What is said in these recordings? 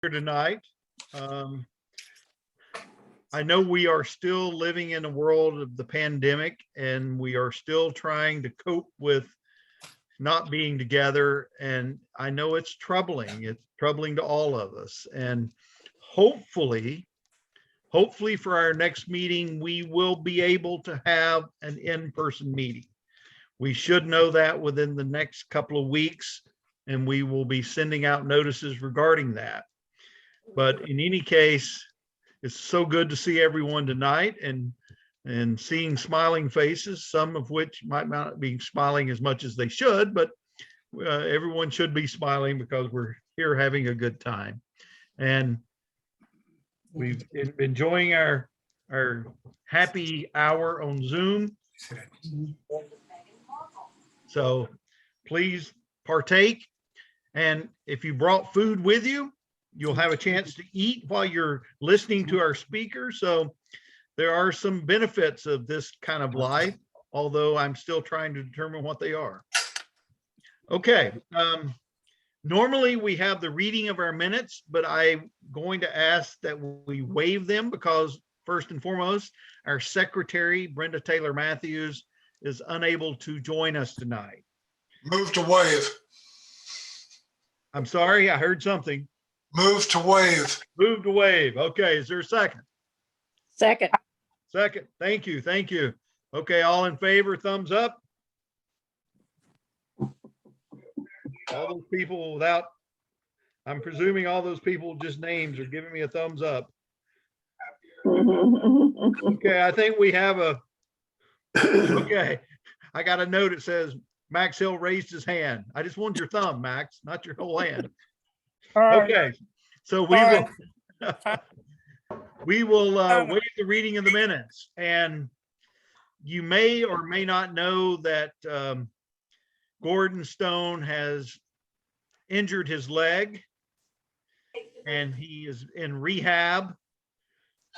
here tonight. I know we are still living in a world of the pandemic, and we are still trying to cope with not being together. And I know it's troubling. It's troubling to all of us. And hopefully for our next meeting, we will be able to have an in-person meeting. We should know that within the next couple of weeks, and we will be sending out notices regarding that. But in any case, it's so good to see everyone tonight and seeing smiling faces, some of which might not be smiling as much as they should, but everyone should be smiling because we're here having a good time. And we've been enjoying our happy hour on Zoom. So please partake. And if you brought food with you, you'll have a chance to eat while you're listening to our speaker. So there are some benefits of this kind of life, although I'm still trying to determine what they are. Okay. Normally we have the reading of our minutes, but I'm going to ask that we waive them because first and foremost, our secretary, Brenda Taylor Matthews, is unable to join us tonight. Move to waive. I'm sorry, I heard something. Move to waive. Move to waive. Okay, is there a second? Second. Second. Thank you. Thank you. Okay, all in favor, thumbs up. All those people without, I'm presuming all those people just names are giving me a thumbs up. Okay, I think we have a, okay. I got a note that says Max Hill raised his hand. I just want your thumb, Max, not your whole hand. Okay, so we will waive the reading of the minutes. And you may or may not know that Gordon Stone has injured his leg and he is in rehab.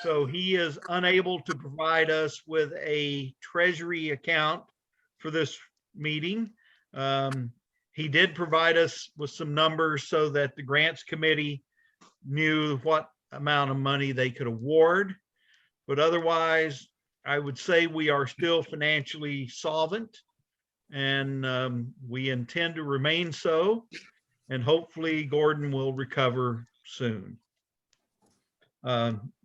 So he is unable to provide us with a treasury account for this meeting. He did provide us with some numbers so that the grants committee knew what amount of money they could award. But otherwise, I would say we are still financially solvent, and we intend to remain so. And hopefully Gordon will recover soon.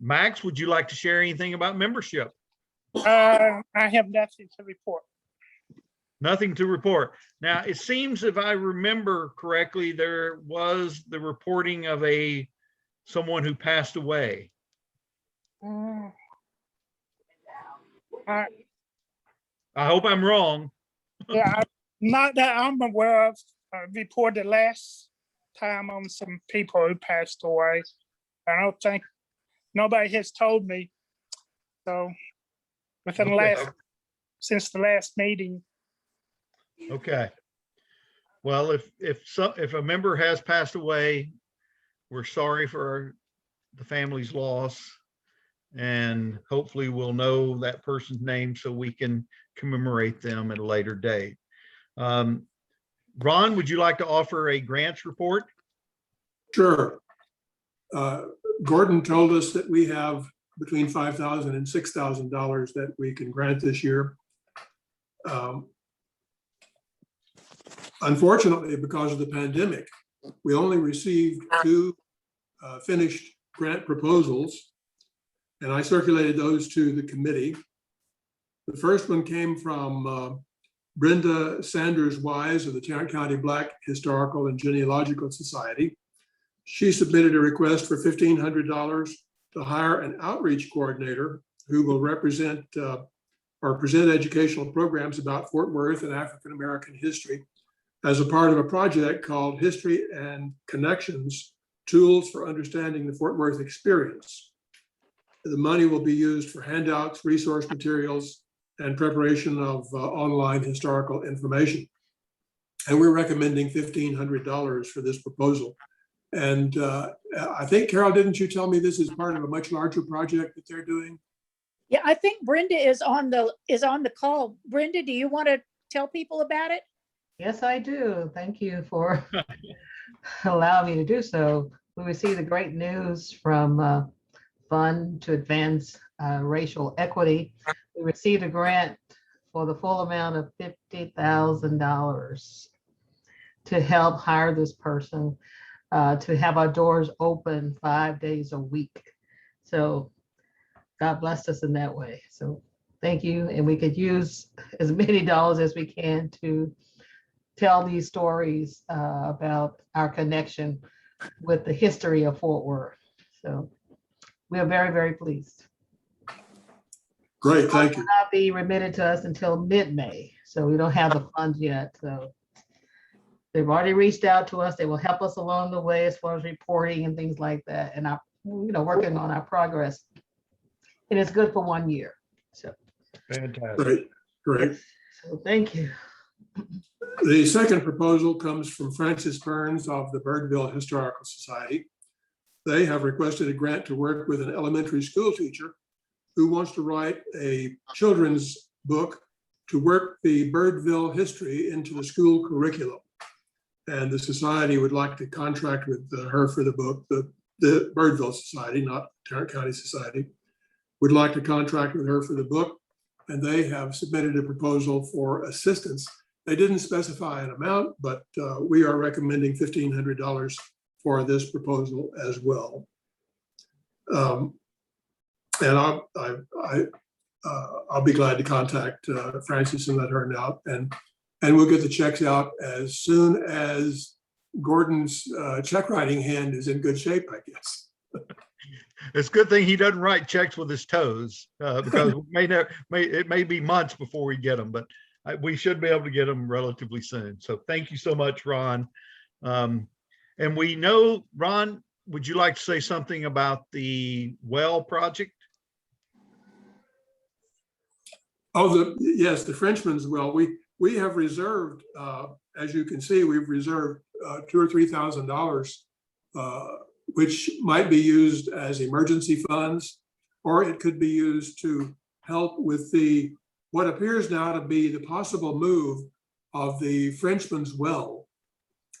Max, would you like to share anything about membership? I have nothing to report. Nothing to report. Now, it seems if I remember correctly, there was the reporting of someone who passed away. I, I hope I'm wrong. yeah, not that I'm aware of. I reported last time on some people who passed away. I don't think nobody has told me. So within Okay. since the last meeting. Okay. Well, if a member has passed away, we're sorry for the family's loss, and hopefully we'll know that person's name so we can commemorate them at a later date. Ron, would you like to offer a grants report? Sure. Gordon told us that we have between $5,000 and $6,000 that we can grant this year. Unfortunately, because of the pandemic, we only received 2 finished grant proposals, and I circulated those to the committee. The first one came from Brenda Sanders Wise of the Tarrant County Black Historical and Genealogical Society. She submitted a request for $1,500 to hire an outreach coordinator who will represent or present educational programs about Fort Worth and African American history as a part of a project called History and Connections, Tools for Understanding the Fort Worth Experience. The money will be used for handouts, resource materials, and preparation of online historical information. And we're recommending $1,500 for this proposal. And I think, Carol, didn't you tell me this is part of a much larger project that they're doing? Yeah, I think Brenda is on the call. Brenda, do you want to tell people about it? Yes, I do. Thank you for allowing me to do so. we received the great news from Fund to Advance Racial Equity. We received a grant for the full amount of $50,000 to help hire this person, to have our doors open 5 days a week. So God blessed us in that way. So thank you. And we could use as many dollars as we can to tell these stories about our connection with the history of Fort Worth. So we are very, very pleased. Great, thank you. Not be remitted to us until mid-May, so we don't have the funds yet. So they've already reached out to us. They will help us along the way as far as reporting and things like that, and working on our progress. And it's good for 1 year. So Fantastic. Great. So thank you. The second proposal comes from Francis Burns of the Birdville Historical Society. They have requested a grant to work with an elementary school teacher who wants to write a children's book to work the Birdville history into the school curriculum. And the society would like to contract with her for the book. The Birdville Society, not Tarrant County Society, would like to contract with her for the book. And they have submitted a proposal for assistance. They didn't specify an amount, but we are recommending $1,500 for this proposal as well. And I'll be glad to contact Francis and let her know, and we'll get the checks out as soon as Gordon's check writing hand is in good shape, I guess. It's a good thing he doesn't write checks with his toes, because it may be months before we get them, but we should be able to get them relatively soon. So thank you so much, Ron. And we know, Ron, would you like to say something about the well project? Oh, yes, the Frenchman's well. We have reserved, as you can see, we've reserved $2,000 or $3,000, which might be used as emergency funds, or it could be used to help with what appears now to be the possible move of the Frenchman's well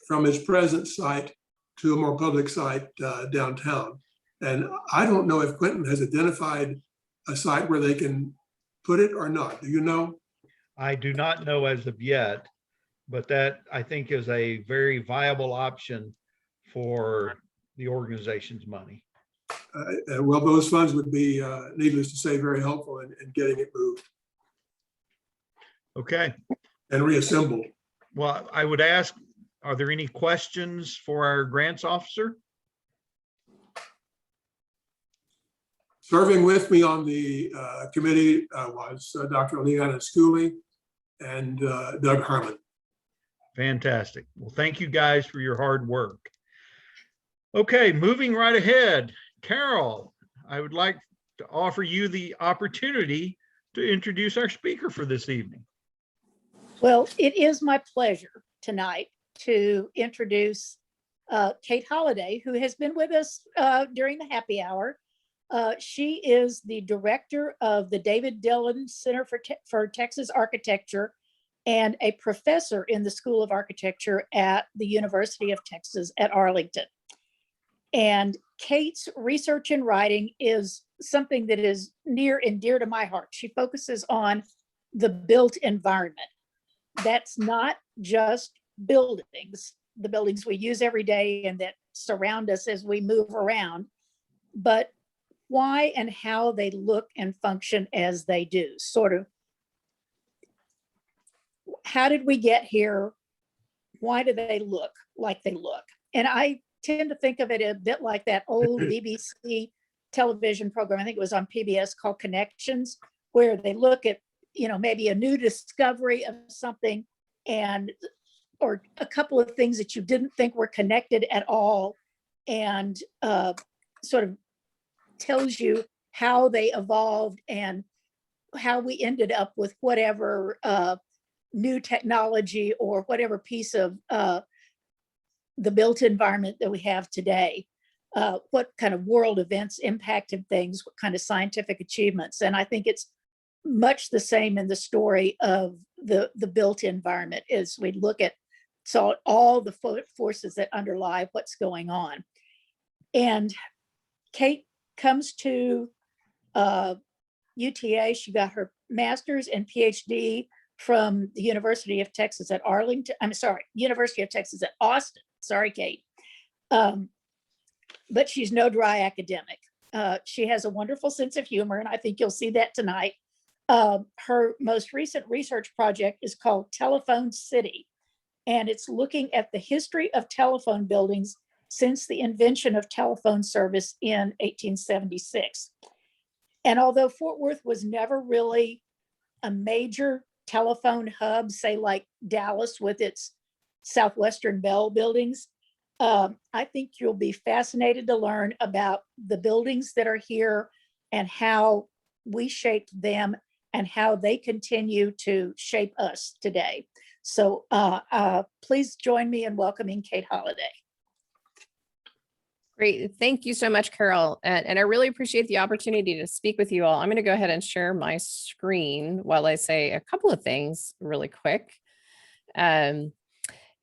from its present site to a more public site downtown. And I don't know if Quentin has identified a site where they can put it or not. Do you know? I do not know as of yet, but that I think is a very viable option for the organization's money. Well, those funds would be, needless to say, very helpful in getting it moved Okay. and reassembled. Well, I would ask, are there any questions for our grants officer? Serving with me on the committee was Dr. Leanna Schooley and Doug Harmon. Fantastic. Well, thank you guys for your hard work. Okay, moving right ahead. Carol, I would like to offer you the opportunity to introduce our speaker for this evening. Well, it is my pleasure tonight to introduce Kate Holliday, who has been with us during the happy hour. She is the director of the David Dillon Center for Texas Architecture and a professor in the School of Architecture at the University of Texas at Arlington. And Kate's research and writing is something that is near and dear to my heart. She focuses on the built environment. That's not just buildings, the buildings we use every day and that surround us as we move around, but why and how they look and function as they do. Sort of, how did we get here? Why do they look like they look? And I tend to think of it a bit like that old BBC television program, I think it was on PBS, called Connections, where they look at, maybe a new discovery of something or a couple of things that you didn't think were connected at all, and sort of tells you how they evolved and how we ended up with whatever new technology or whatever piece of the built environment that we have today, what kind of world events impacted things, what kind of scientific achievements. And I think it's much the same in the story of the built environment as we look at all the forces that underlie what's going on. And Kate comes to UTA. She got her master's and PhD from the University of Texas at Arlington. I'm sorry, University of Texas at Austin. Sorry, Kate. But she's no dry academic. She has a wonderful sense of humor, and I think you'll see that tonight. Her most recent research project is called Telephone City, and it's looking at the history of telephone buildings since the invention of telephone service in 1876. And although Fort Worth was never really a major telephone hub, say like Dallas with its Southwestern Bell buildings, I think you'll be fascinated to learn about the buildings that are here and how we shaped them and how they continue to shape us today. So please join me in welcoming Kate Holliday. Great. Thank you so much, Carol. And I really appreciate the opportunity to speak with you all. I'm going to go ahead and share my screen while I say a couple of things really quick. And,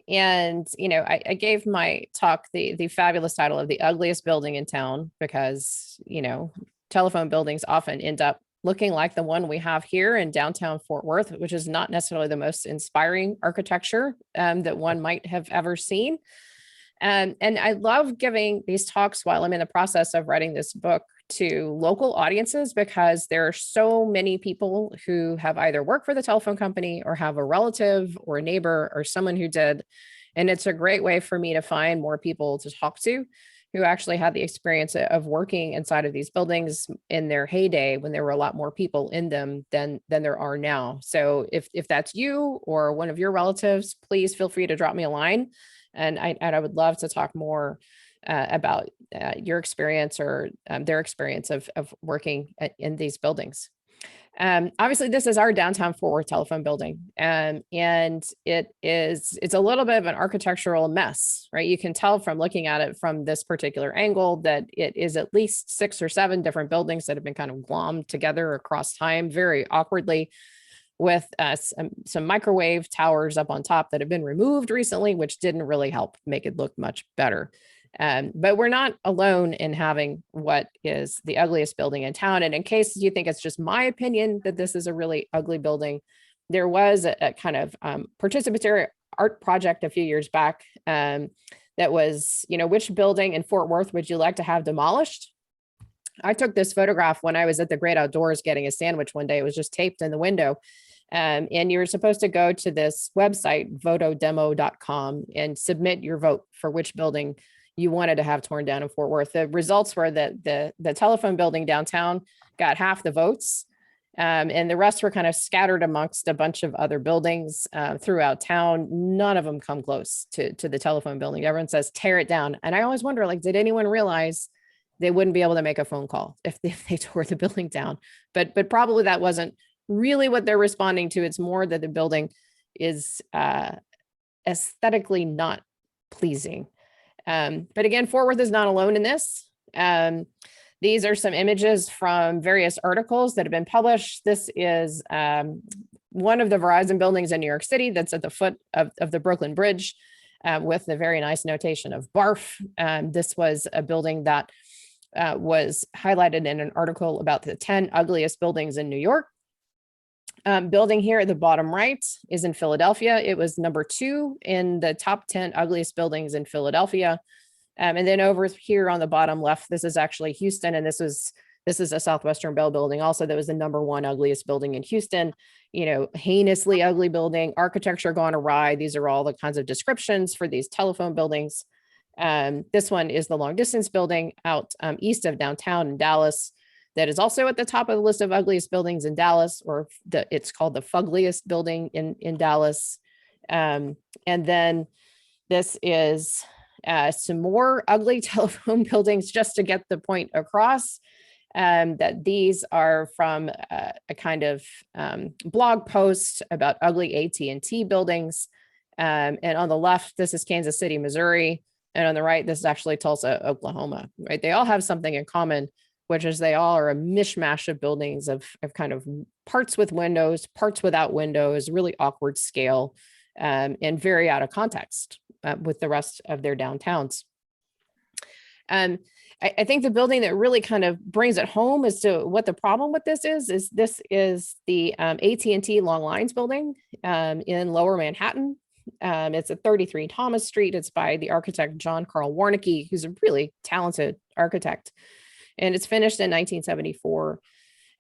you know, I gave my talk the fabulous title of The Ugliest Building in Town because, you know, telephone buildings often end up looking like the one we have here in downtown Fort Worth, which is not necessarily the most inspiring architecture that one might have ever seen. And I love giving these talks while I'm in the process of writing this book to local audiences because there are so many people who have either worked for the telephone company or have a relative or a neighbor or someone who did. And it's a great way for me to find more people to talk to who actually had the experience of working inside of these buildings in their heyday when there were a lot more people in them than there are now. So if that's you or one of your relatives, please feel free to drop me a line. And I would love to talk more about your experience or their experience of working in these buildings. Obviously, this is our downtown Fort Worth telephone building, and it's a little bit of an architectural mess, right? You can tell from looking at it from this particular angle that it is at least 6 or 7 different buildings that have been kind of glommed together across time very awkwardly, with some microwave towers up on top that have been removed recently, which didn't really help make it look much better. But we're not alone in having what is the ugliest building in town. And in case you think it's just my opinion that this is a really ugly building, there was a kind of participatory art project a few years back that was, you know, which building in Fort Worth would you like to have demolished? I took this photograph when I was at the Great Outdoors getting a sandwich one day. It was just taped in the window. And you're supposed to go to this website, votodemo.com, and submit your vote for which building you wanted to have torn down in Fort Worth. The results were that the telephone building downtown got half the votes, and the rest were kind of scattered amongst a bunch of other buildings throughout town. None of them come close to the telephone building. Everyone says, tear it down. And I always wonder, like, did anyone realize they wouldn't be able to make a phone call if they tore the building down? But probably that wasn't really what they're responding to. It's more that the building is aesthetically not pleasing. But again, Fort Worth is not alone in this. These are some images from various articles that have been published. This is one of the Verizon buildings in New York City that's at the foot of the Brooklyn Bridge with the very nice notation of BARF. This was a building that was highlighted in an article about the 10 ugliest buildings in New York. Building here at the bottom right is in Philadelphia. It was number 2 in the top 10 ugliest buildings in Philadelphia. And then over here on the bottom left, this is actually Houston. And this is a Southwestern Bell building also that was the number 1 ugliest building in Houston. You know, heinously ugly building, architecture gone awry. These are all the kinds of descriptions for these telephone buildings. This one is the long distance building out east of downtown in Dallas. That is also at the top of the list of ugliest buildings in Dallas, or it's called the Fugliest building in Dallas. And then this is some more ugly telephone buildings just to get the point across that these are from a kind of blog post about ugly AT&T buildings. And on the left, this is Kansas City, Missouri. And on the right, this is actually Tulsa, Oklahoma, right? They all have something in common, which is they all are a mishmash of buildings of kind of parts with windows, parts without windows, really awkward scale, and very out of context with the rest of their downtowns. I think the building that really kind of brings it home as to what the problem with this is this is the AT&T Long Lines building in Lower Manhattan. It's at 33 Thomas Street. It's by the architect John Carl Warnicki, who's a really talented architect. And it's finished in 1974.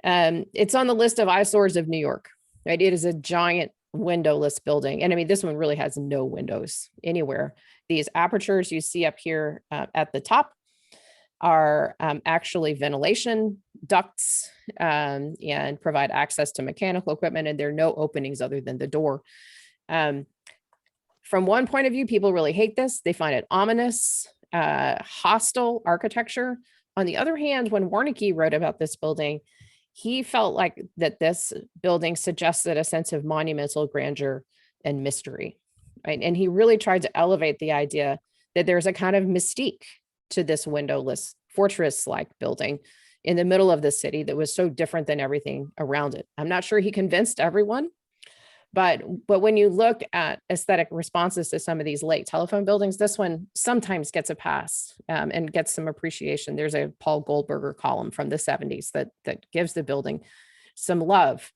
It's on the list of eyesores of New York, right? It is a giant windowless building. And I mean, this one really has no windows anywhere. These apertures you see up here at the top are actually ventilation ducts and provide access to mechanical equipment. And there are no openings other than the door. From one point of view, people really hate this. They find it ominous, hostile architecture. On the other hand, when Warnicki wrote about this building, he felt like that this building suggested a sense of monumental grandeur and mystery, right? And he really tried to elevate the idea that there's a kind of mystique to this windowless fortress-like building in the middle of the city that was so different than everything around it. I'm not sure he convinced everyone, but when you look at aesthetic responses to some of these late telephone buildings, this one sometimes gets a pass and gets some appreciation. There's a Paul Goldberger column from the 70s that gives the building some love.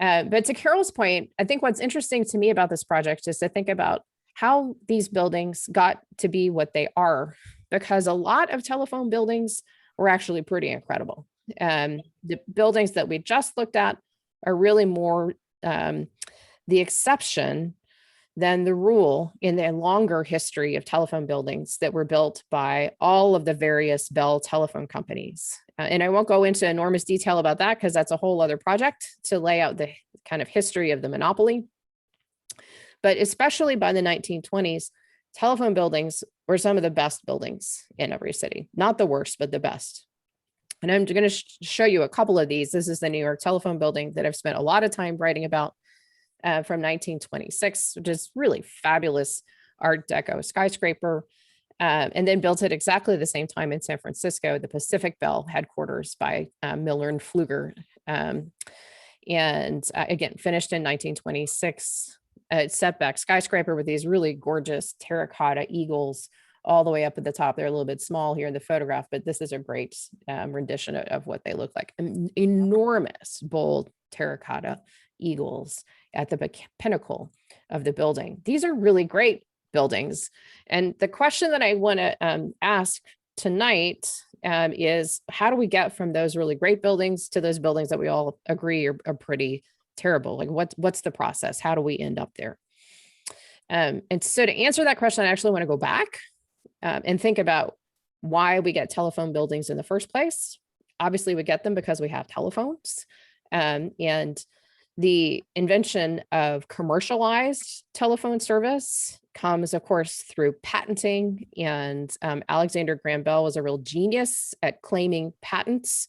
But to Carol's point, I think what's interesting to me about this project is to think about how these buildings got to be what they are, because a lot of telephone buildings were actually pretty incredible. The buildings that we just looked at are really more the exception than the rule in the longer history of telephone buildings that were built by all of the various Bell telephone companies. And I won't go into enormous detail about that because that's a whole other project to lay out the kind of history of the monopoly. But especially by the 1920s, telephone buildings were some of the best buildings in every city, not the worst, but the best. And I'm going to show you a couple of these. This is the New York telephone building that I've spent a lot of time writing about from 1926, which is really fabulous Art Deco skyscraper, and then built at exactly the same time in San Francisco, the Pacific Bell headquarters by Miller and Pfluger. And again, finished in 1926, setback skyscraper with these really gorgeous terracotta eagles all the way up at the top. They're a little bit small here in the photograph, but this is a great rendition of what they look like. Enormous, bold terracotta eagles at the pinnacle of the building. These are really great buildings. And the question that I want to ask tonight is, how do we get from those really great buildings to those buildings that we all agree are pretty terrible? Like what's the process? How do we end up there? And so to answer that question, I actually want to go back and think about why we get telephone buildings in the first place. Obviously, we get them because we have telephones. And the invention of commercialized telephone service comes, of course, through patenting. And Alexander Graham Bell was a real genius at claiming patents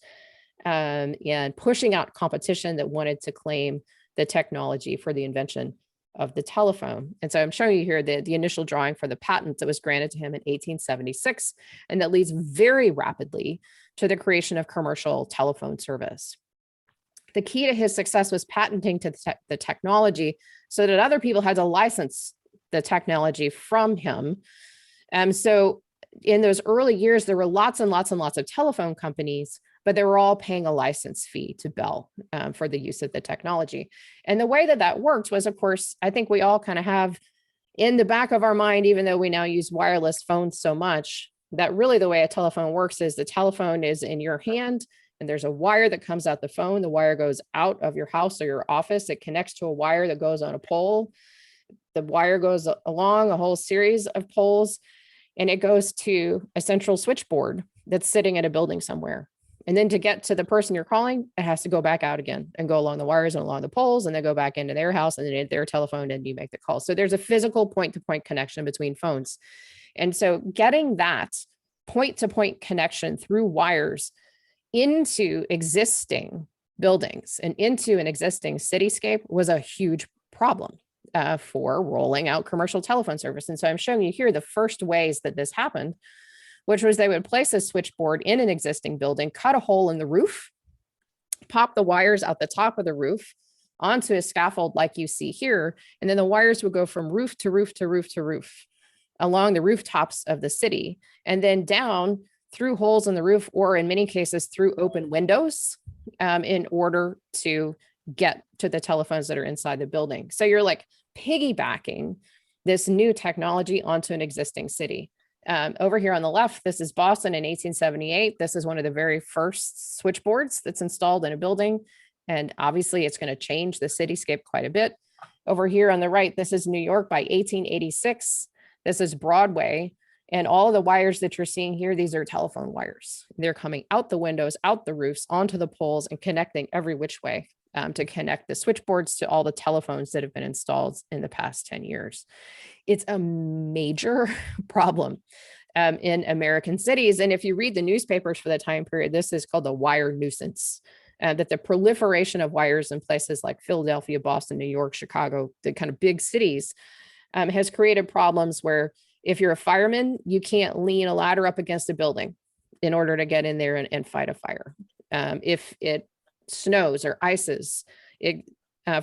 and pushing out competition that wanted to claim the technology for the invention of the telephone. And so I'm showing you here the initial drawing for the patent that was granted to him in 1876, and that leads very rapidly to the creation of commercial telephone service. The key to his success was patenting to the technology so that other people had to license the technology from him. So in those early years, there were lots and lots and lots of telephone companies, but they were all paying a license fee to Bell for the use of the technology. And the way that worked was, of course, I think we all kind of have in the back of our mind, even though we now use wireless phones so much, that really the way a telephone works is the telephone is in your hand and there's a wire that comes out the phone. The wire goes out of your house or your office. It connects to a wire that goes on a pole. The wire goes along a whole series of poles and it goes to a central switchboard that's sitting in a building somewhere. And then to get to the person you're calling, it has to go back out again and go along the wires and along the poles and then go back into their house and then their telephone and you make the call. So there's a physical point-to-point connection between phones. And so getting that point-to-point connection through wires into existing buildings and into an existing cityscape was a huge problem for rolling out commercial telephone service. And so I'm showing you here the first ways that this happened, which was they would place a switchboard in an existing building, cut a hole in the roof, pop the wires out the top of the roof onto a scaffold like you see here, and then the wires would go from roof to roof to roof to roof along the rooftops of the city, and then down through holes in the roof, or in many cases through open windows, in order to get to the telephones that are inside the building. So you're like piggybacking this new technology onto an existing city. Over here on the left, this is Boston in 1878. This is one of the very first switchboards that's installed in a building. And obviously it's going to change the cityscape quite a bit. Over here on the right, this is New York by 1886. This is Broadway. And all of the wires that you're seeing here, these are telephone wires. They're coming out the windows, out the roofs, onto the poles, and connecting every which way to connect the switchboards to all the telephones that have been installed in the past 10 years. It's a major problem in American cities. And if you read the newspapers for the time period, this is called the wire nuisance. That the proliferation of wires in places like Philadelphia, Boston, New York, Chicago, the kind of big cities, has created problems where if you're a fireman, you can't lean a ladder up against a building in order to get in there and fight a fire. If it snows or ices, it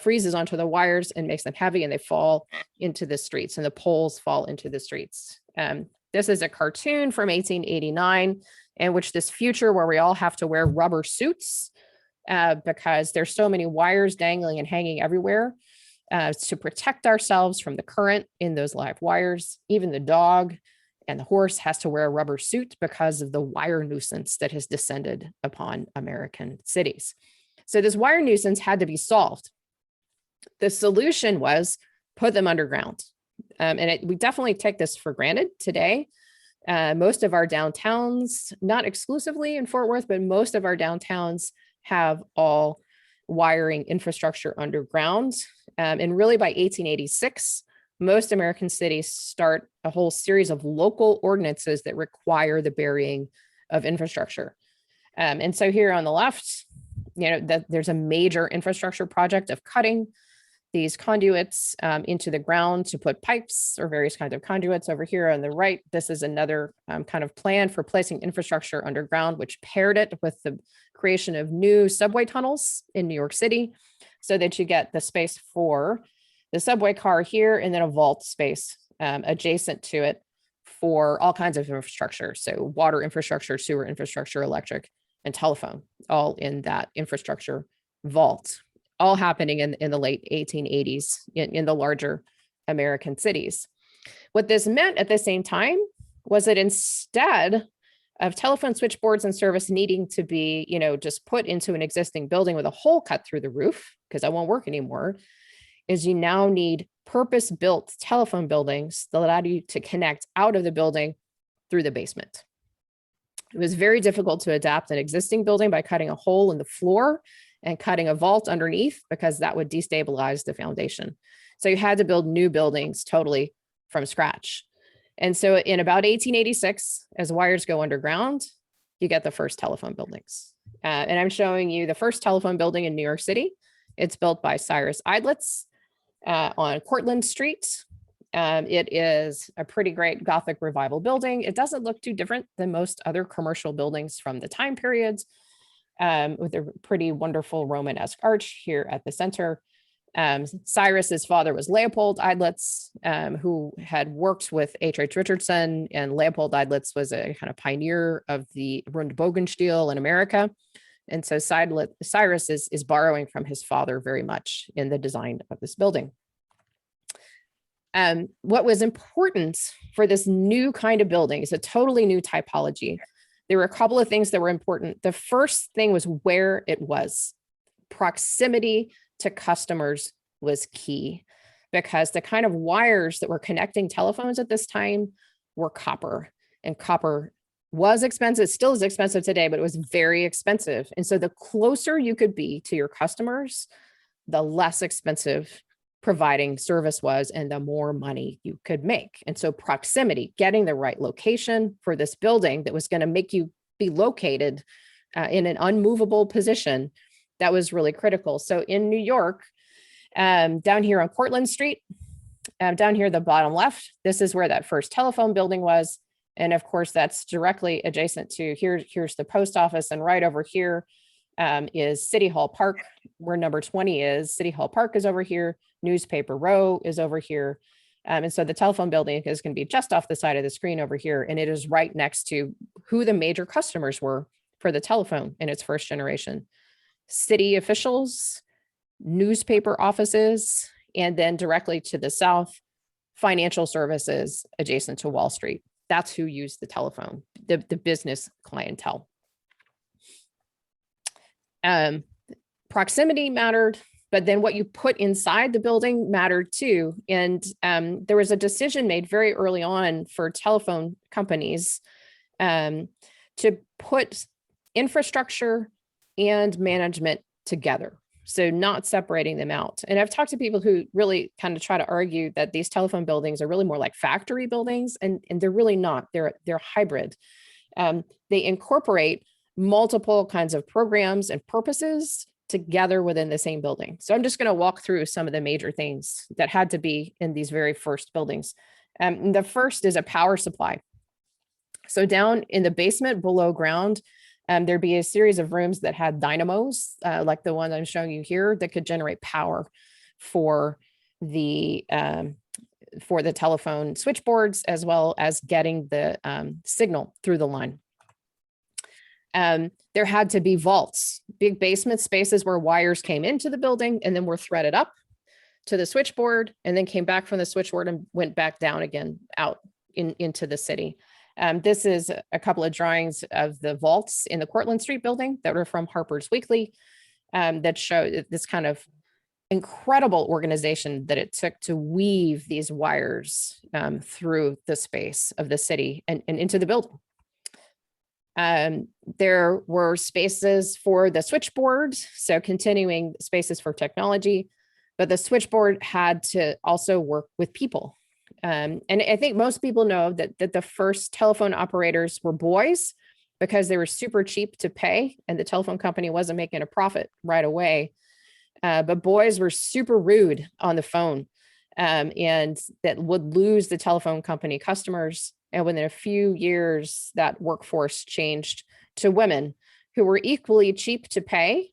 freezes onto the wires and makes them heavy, and they fall into the streets, and the poles fall into the streets. This is a cartoon from 1889 in which this future where we all have to wear rubber suits because there's so many wires dangling and hanging everywhere to protect ourselves from the current in those live wires. Even the dog and the horse has to wear a rubber suit because of the wire nuisance that has descended upon American cities. So this wire nuisance had to be solved. The solution was put them underground. We definitely take this for granted today. Most of our downtowns, not exclusively in Fort Worth, but most of our downtowns have all wiring infrastructure underground. And really by 1886, most American cities start a whole series of local ordinances that require the burying of infrastructure. And so here on the left, there's a major infrastructure project of cutting these conduits into the ground to put pipes or various kinds of conduits. Over here on the right, this is another kind of plan for placing infrastructure underground, which paired it with the creation of new subway tunnels in New York City so that you get the space for the subway car here and then a vault space adjacent to it for all kinds of infrastructure. So water infrastructure, sewer infrastructure, electric, and telephone, all in that infrastructure vault, all happening in the late 1880s in the larger American cities. What this meant at the same time was that instead of telephone switchboards and service needing to be, just put into an existing building with a hole cut through the roof, because that won't work anymore, is you now need purpose-built telephone buildings that allow you to connect out of the building through the basement. It was very difficult to adapt an existing building by cutting a hole in the floor and cutting a vault underneath, because that would destabilize the foundation. So you had to build new buildings totally from scratch. And so in about 1886, as wires go underground, you get the first telephone buildings. And I'm showing you the first telephone building in New York City. It's built by Cyrus Eidlitz on Cortlandt Street. It is a pretty great Gothic revival building. It doesn't look too different than most other commercial buildings from the time periods, with a pretty wonderful Romanesque arch here at the center. Cyrus's father was Leopold Eidlitz, who had worked with H.H. Richardson, and Leopold Eidlitz was a kind of pioneer of the Rundbogenstil in America. And so Cyrus is borrowing from his father very much in the design of this building. What was important for this new kind of building is a totally new typology. There were a couple of things that were important. The first thing was where it was. Proximity to customers was key, because the kind of wires that were connecting telephones at this time were copper, and copper was expensive, still is expensive today, but it was very expensive. And so the closer you could be to your customers, the less expensive providing service was, and the more money you could make. And so proximity, getting the right location for this building that was going to make you be located in an unmovable position, that was really critical. So in New York, down here on Cortlandt Street, down here, the bottom left, this is where that first telephone building was. And of course, that's directly adjacent to here's the post office. And right over here is City Hall Park, where number 20 is. City Hall Park is over here. Newspaper Row is over here. And so the telephone building is going to be just off the side of the screen over here. And it is right next to who the major customers were for the telephone in its first generation. City officials, newspaper offices, and then directly to the south, financial services adjacent to Wall Street. That's who used the telephone, the business clientele. Proximity mattered, but then what you put inside the building mattered too. And there was a decision made very early on for telephone companies to put infrastructure and management together. So not separating them out. And I've talked to people who really kind of try to argue that these telephone buildings are really more like factory buildings, and they're really not. They're hybrid. They incorporate multiple kinds of programs and purposes together within the same building. So I'm just going to walk through some of the major things that had to be in these very first buildings. The first is a power supply. So down in the basement below ground, there'd be a series of rooms that had dynamos, like the one I'm showing you here, that could generate power for the telephone switchboards, as well as getting the signal through the line. There had to be vaults, big basement spaces where wires came into the building and then were threaded up to the switchboard, and then came back from the switchboard and went back down again out into the city. This is a couple of drawings of the vaults in the Cortlandt Street building that were from Harper's Weekly, that show this kind of incredible organization that it took to weave these wires through the space of the city and into the building. There were spaces for the switchboard, so continuing spaces for technology, but the switchboard had to also work with people. And I think most people know that the first telephone operators were boys because they were super cheap to pay and the telephone company wasn't making a profit right away. But boys were super rude on the phone, and that would lose the telephone company customers. And within a few years, that workforce changed to women who were equally cheap to pay,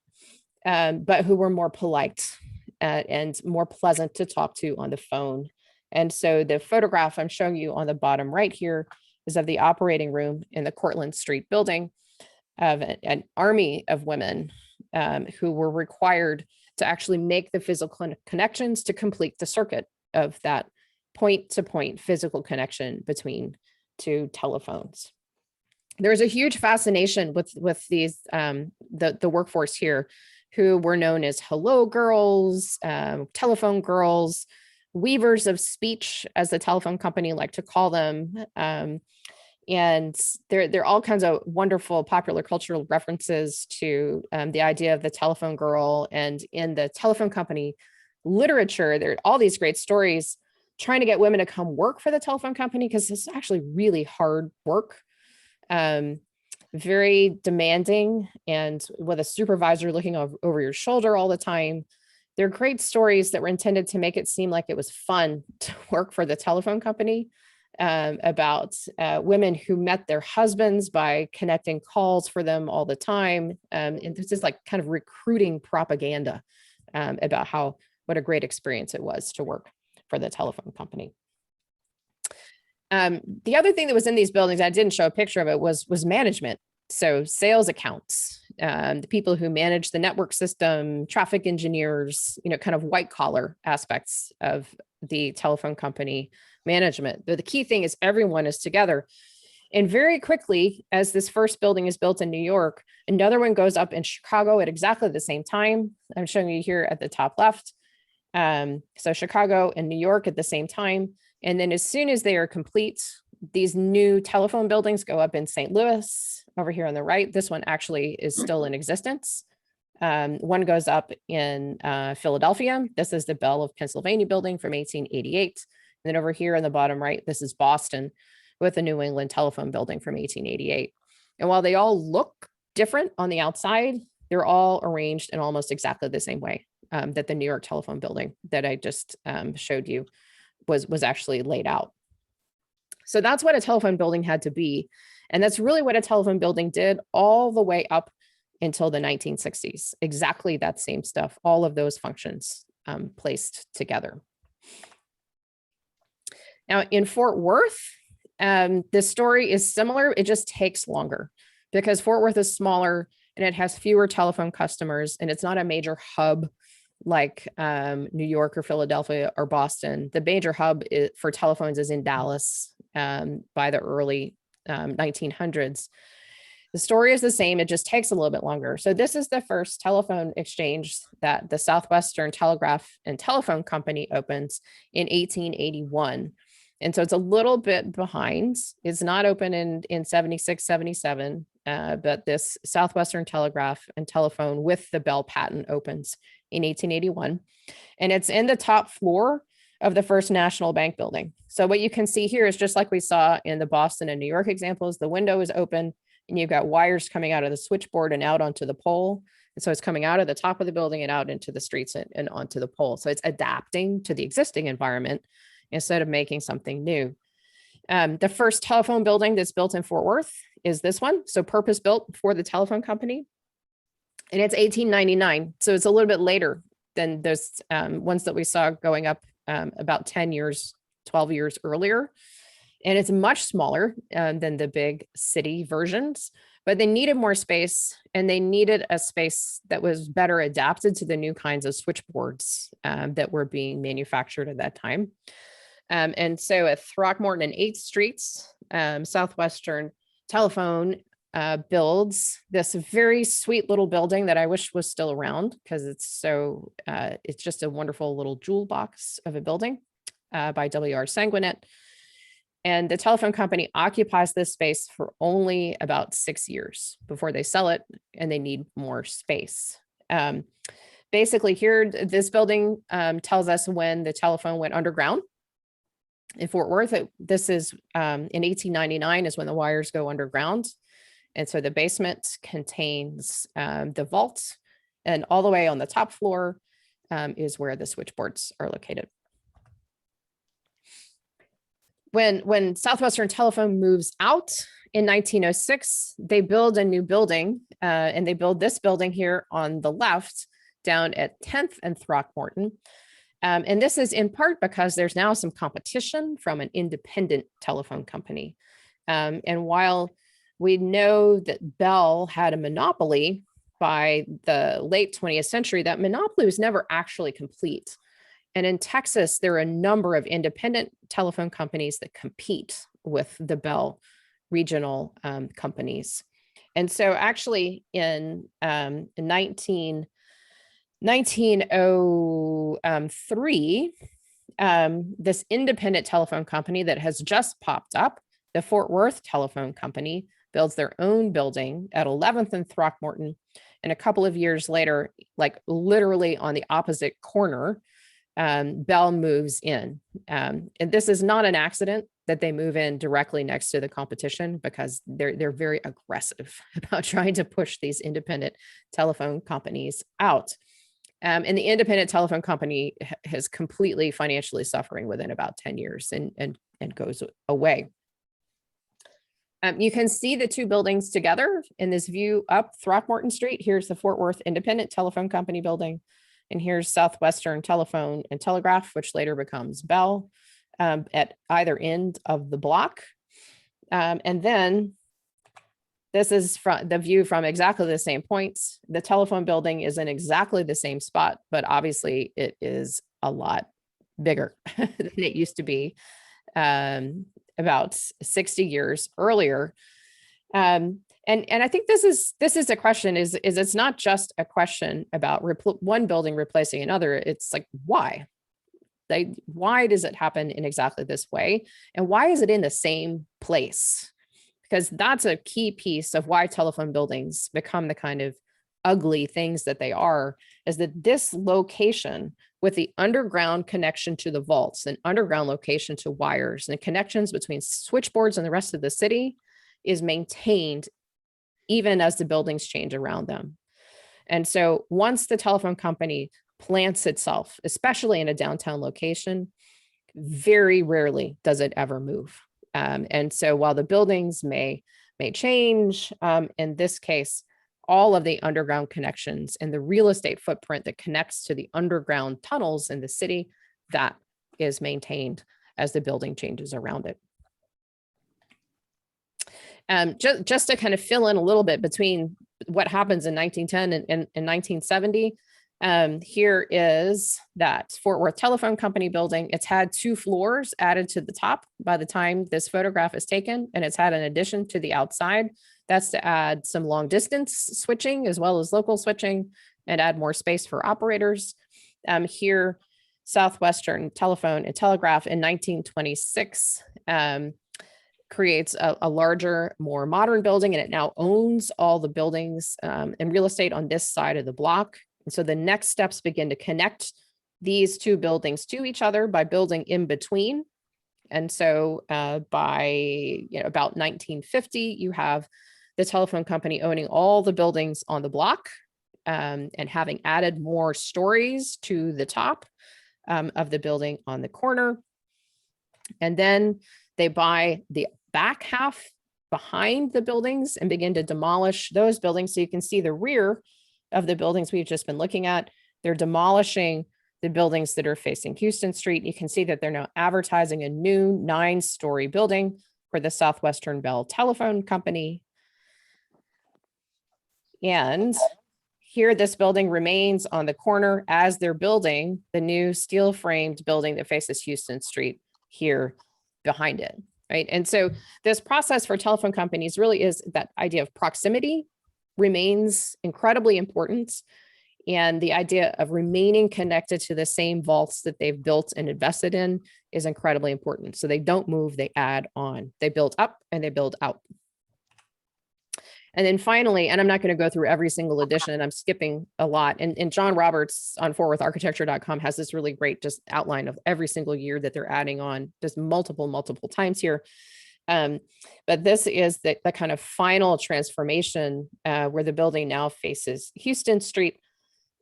but who were more polite and more pleasant to talk to on the phone. And so the photograph I'm showing you on the bottom right here is of the operating room in the Cortlandt Street building of an army of women who were required to actually make the physical connections to complete the circuit of that point-to-point physical connection between two telephones. There's a huge fascination with these the workforce here, who were known as hello girls, telephone girls, weavers of speech, as the telephone company liked to call them. And there are all kinds of wonderful popular cultural references to the idea of the telephone girl. And in the telephone company literature, there are all these great stories trying to get women to come work for the telephone company, because it's actually really hard work, very demanding, and with a supervisor looking over your shoulder all the time. They're great stories that were intended to make it seem like it was fun to work for the telephone company, about women who met their husbands by connecting calls for them all the time. And this is like kind of recruiting propaganda about what a great experience it was to work for the telephone company. The other thing that was in these buildings, I didn't show a picture of it, was management. So sales accounts, the people who manage the network system, traffic engineers, kind of white collar aspects of the telephone company management. But the key thing is everyone is together. And very quickly, as this first building is built in New York, another one goes up in Chicago at exactly the same time. I'm showing you here at the top left. So Chicago and New York at the same time. And then as soon as they are complete, these new telephone buildings go up in St. Louis over here on the right. This one actually is still in existence. One goes up in Philadelphia. This is the Bell of Pennsylvania building from 1888. And then over here on the bottom right, this is Boston with the New England telephone building from 1888. And while they all look different on the outside, they're all arranged in almost exactly the same way that the New York telephone building that I just showed you was actually laid out. So that's what a telephone building had to be. And that's really what a telephone building did all the way up until the 1960s. Exactly that same stuff, all of those functions placed together. Now in Fort Worth, the story is similar. It just takes longer because Fort Worth is smaller and it has fewer telephone customers, and it's not a major hub like New York or Philadelphia or Boston. The major hub for telephones is in Dallas by the early 1900s. The story is the same. It just takes a little bit longer. So this is the first telephone exchange that the Southwestern Telegraph and Telephone Company opens in 1881. And so it's a little bit behind. It's not open in 76, 77, but this Southwestern Telegraph and Telephone with the Bell patent opens in 1881. And it's in the top floor of the First National Bank building. So what you can see here is just like we saw in the Boston and New York examples, the window is open and you've got wires coming out of the switchboard and out onto the pole. And so it's coming out of the top of the building and out into the streets and onto the pole. So it's adapting to the existing environment instead of making something new. The first telephone building that's built in Fort Worth is this one. So purpose built for the telephone company. And it's 1899. So it's a little bit later than those ones that we saw going up about 10 years, 12 years earlier. And it's much smaller than the big city versions, but they needed more space, and they needed a space that was better adapted to the new kinds of switchboards that were being manufactured at that time. And so at Throckmorton and 8th Streets, Southwestern Telephone builds this very sweet little building that I wish was still around because it's just a wonderful little jewel box of a building by W.R. Sanguinet. And the telephone company occupies this space for only about 6 years before they sell it and they need more space. Basically here, this building tells us when the telephone went underground. In Fort Worth, this is in 1899 is when the wires go underground. And so the basement contains the vault, and all the way on the top floor is where the switchboards are located. When Southwestern Telephone moves out in 1906, they build a new building, and they build this building here on the left down at 10th and Throckmorton. And this is in part because there's now some competition from an independent telephone company. And while we know that Bell had a monopoly by the late 20th century, that monopoly was never actually complete. And in Texas, there are a number of independent telephone companies that compete with the Bell regional companies. And so actually in 1903, this independent telephone company that has just popped up, the Fort Worth Telephone Company, builds their own building at 11th and Throckmorton. And a couple of years later, like literally on the opposite corner, Bell moves in. And this is not an accident that they move in directly next to the competition, because they're very aggressive about trying to push these independent telephone companies out. And the independent telephone company has completely financially suffering within about 10 years and goes away. You can see the two buildings together in this view up Throckmorton Street. Here's the Fort Worth Independent Telephone Company building. And here's Southwestern Telephone and Telegraph, which later becomes Bell, at either end of the block. And then this is from the view from exactly the same points. The telephone building is in exactly the same spot, but obviously it is a lot bigger than it used to be about 60 years earlier. And I think this is a question is it's not just a question about one building replacing another. It's like, why? Why does it happen in exactly this way? And why is it in the same place? Because that's a key piece of why telephone buildings become the kind of ugly things that they are, is that this location with the underground connection to the vaults and underground location to wires and connections between switchboards and the rest of the city is maintained even as the buildings change around them. And so once the telephone company plants itself, especially in a downtown location, very rarely does it ever move. And so while the buildings may change, in this case, all of the underground connections and the real estate footprint that connects to the underground tunnels in the city, that is maintained as the building changes around it. Just to kind of fill in a little bit between what happens in 1910 and 1970, here is that Fort Worth Telephone Company building. It's had 2 floors added to the top by the time this photograph is taken, and it's had an addition to the outside. That's to add some long distance switching as well as local switching and add more space for operators. Here, Southwestern Telephone and Telegraph in 1926 creates a larger, more modern building, and it now owns all the buildings and real estate on this side of the block. And so the next steps begin to connect these 2 buildings to each other by building in between. And so by about 1950, you have the telephone company owning all the buildings on the block and having added more stories to the top of the building on the corner. And then they buy the back half behind the buildings and begin to demolish those buildings. So you can see the rear of the buildings we've just been looking at. They're demolishing the buildings that are facing Houston Street. You can see that they're now advertising a new 9-story building for the Southwestern Bell Telephone Company. And here, this building remains on the corner as they're building the new steel framed building that faces Houston Street here behind it, right? And so this process for telephone companies really is that idea of proximity remains incredibly important. And the idea of remaining connected to the same vaults that they've built and invested in is incredibly important. So they don't move, they add on, they build up and they build out. And then finally, and I'm not going to go through every single edition, and I'm skipping a lot. And John Roberts on fortwortharchitecture.com has this really great just outline of every single year that they're adding on just multiple times here. But this is the kind of final transformation where the building now faces Houston Street.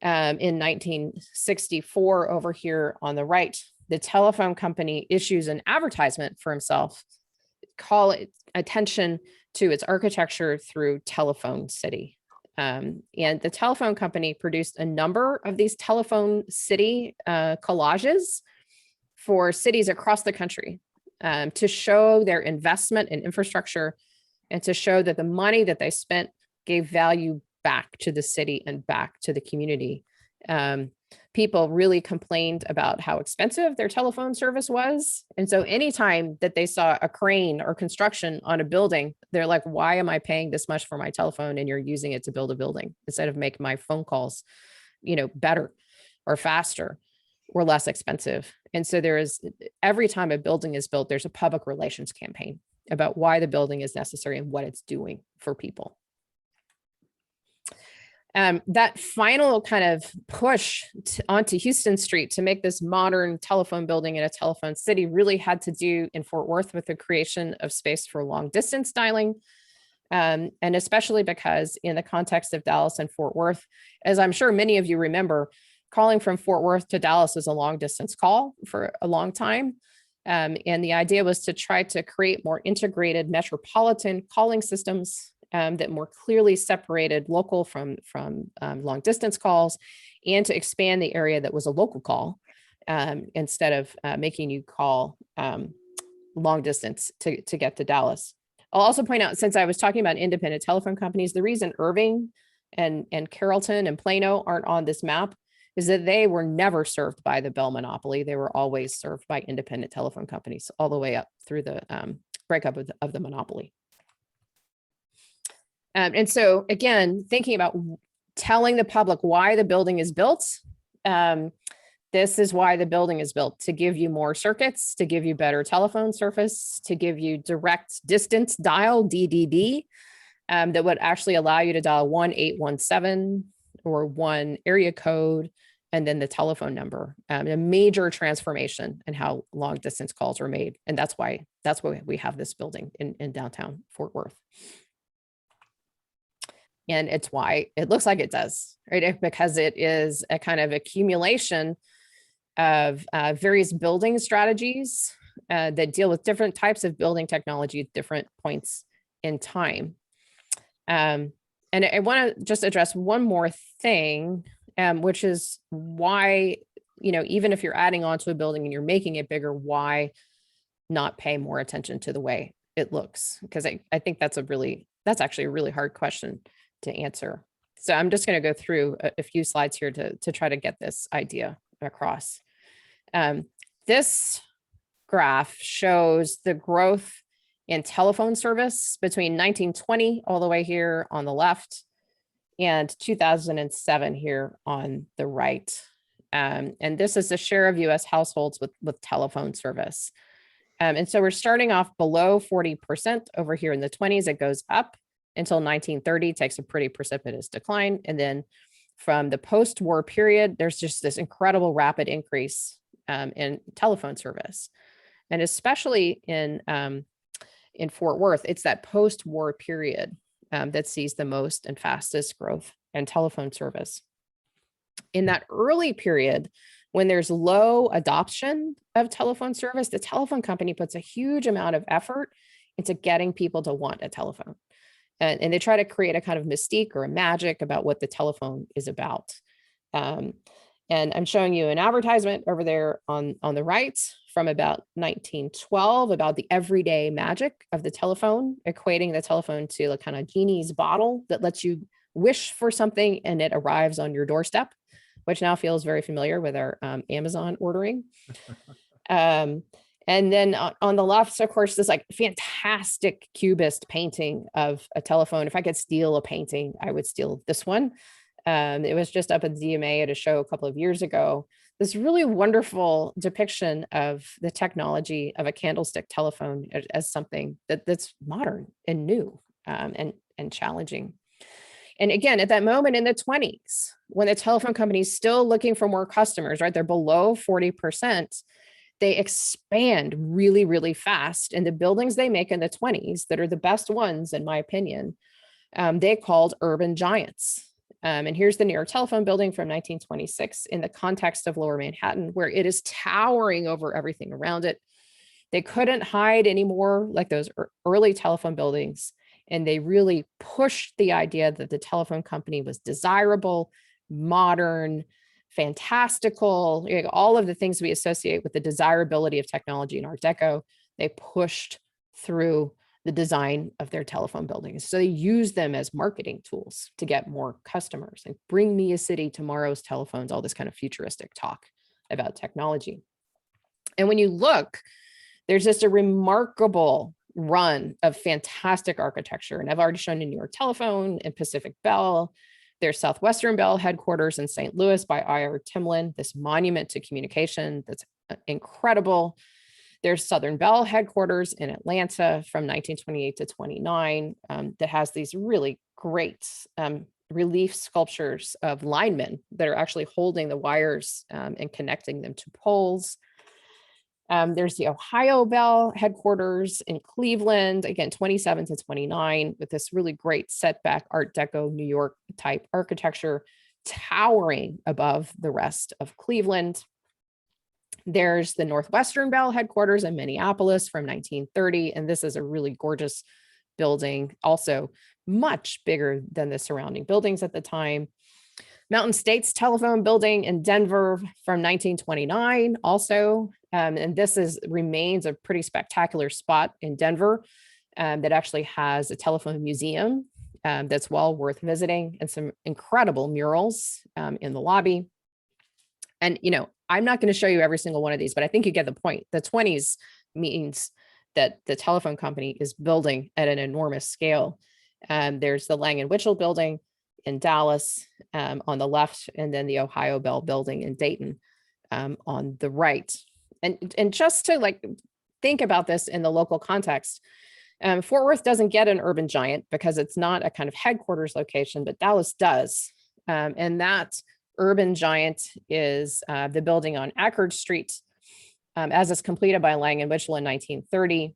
In 1964, over here on the right, the telephone company issues an advertisement for himself, call it attention to its architecture through Telephone City. And the telephone company produced a number of these Telephone City collages for cities across the country to show their investment in infrastructure and to show that the money that they spent gave value back to the city and back to the community. People really complained about how expensive their telephone service was. And so anytime that they saw a crane or construction on a building, they're like, why am I paying this much for my telephone and you're using it to build a building instead of making my phone calls, better or faster or less expensive? And so there is, every time a building is built, there's a public relations campaign about why the building is necessary and what it's doing for people. That final kind of push onto Houston Street to make this modern telephone building in a telephone city really had to do in Fort Worth with the creation of space for long distance dialing. And especially because in the context of Dallas and Fort Worth, as I'm sure many of you remember, calling from Fort Worth to Dallas is a long distance call for a long time. And the idea was to try to create more integrated metropolitan calling systems that more clearly separated local from long distance calls, and to expand the area that was a local call instead of making you call long distance to get to Dallas. I'll also point out, since I was talking about independent telephone companies, the reason Irving and Carrollton and Plano aren't on this map is that they were never served by the Bell monopoly. They were always served by independent telephone companies all the way up through the breakup of the monopoly. And so again, thinking about telling the public why the building is built, this is why the building is built: to give you more circuits, to give you better telephone service, to give you direct distance dial, DDD, that would actually allow you to dial 1-817 or 1 area code, and then the telephone number. A major transformation in how long distance calls were made. And that's why we have this building in downtown Fort Worth. And it's why it looks like it does, right? Because it is a kind of accumulation of various building strategies that deal with different types of building technology at different points in time. And I want to just address one more thing, which is why, even if you're adding on to a building and you're making it bigger, why not pay more attention to the way it looks? Because I think that's actually a really hard question to answer. So I'm just going to go through a few slides here to try to get this idea across. This graph shows the growth in telephone service between 1920 all the way here on the left and 2007 here on the right. And this is the share of US households with telephone service. And so we're starting off below 40% over here in the 20s. It goes up until 1930, takes a pretty precipitous decline. And then from the post-war period, there's just this incredible rapid increase in telephone service. And especially in Fort Worth, it's that post-war period that sees the most and fastest growth in telephone service. In that early period, when there's low adoption of telephone service, the telephone company puts a huge amount of effort into getting people to want a telephone. And they try to create a kind of mystique or a magic about what the telephone is about. And I'm showing you an advertisement over there on the right from about 1912 about the everyday magic of the telephone, equating the telephone to a kind of genie's bottle that lets you wish for something and it arrives on your doorstep, which now feels very familiar with our Amazon ordering. And then on the left, of course, this like fantastic cubist painting of a telephone. If I could steal a painting, I would steal this one. It was just up at the DMA at a show a couple of years ago. This really wonderful depiction of the technology of a candlestick telephone as something that's modern and new and challenging. And again, at that moment in the 20s, when the telephone company is still looking for more customers, right? They're below 40%. They expand really, really fast. And the buildings they make in the 20s that are the best ones, in my opinion, they called urban giants. And here's the New York Telephone Building from 1926 in the context of Lower Manhattan, where it is towering over everything around it. They couldn't hide anymore like those early telephone buildings. And they really pushed the idea that the telephone company was desirable, modern, fantastical, all of the things we associate with the desirability of technology in Art Deco. They pushed through the design of their telephone buildings. So they use them as marketing tools to get more customers and bring me a city, tomorrow's telephones, all this kind of futuristic talk about technology. And when you look, there's just a remarkable run of fantastic architecture. And I've already shown you New York Telephone and Pacific Bell. There's Southwestern Bell headquarters in St. Louis by I.R. Timlin, this monument to communication that's incredible. There's Southern Bell headquarters in Atlanta from 1928 to 29 that has these really great relief sculptures of linemen that are actually holding the wires and connecting them to poles. There's the Ohio Bell headquarters in Cleveland, again, 27 to 29, with this really great setback Art Deco New York type architecture towering above the rest of Cleveland. There's the Northwestern Bell headquarters in Minneapolis from 1930, and this is a really gorgeous building, also much bigger than the surrounding buildings at the time. Mountain States Telephone Building in Denver from 1929 also, and this remains a pretty spectacular spot in Denver that actually has a telephone museum that's well worth visiting and some incredible murals in the lobby. And, I'm not going to show you every single one of these, but I think you get the point. The 20s means that the telephone company is building at an enormous scale. There's the Lang & Whitchell building in Dallas on the left, and then the Ohio Bell building in Dayton on the right. And just to think about this in the local context, Fort Worth doesn't get an urban giant because it's not a kind of headquarters location, but Dallas does. And that urban giant is the building on Ackerd Street, as it's completed by Lang & Whitchell in 1930,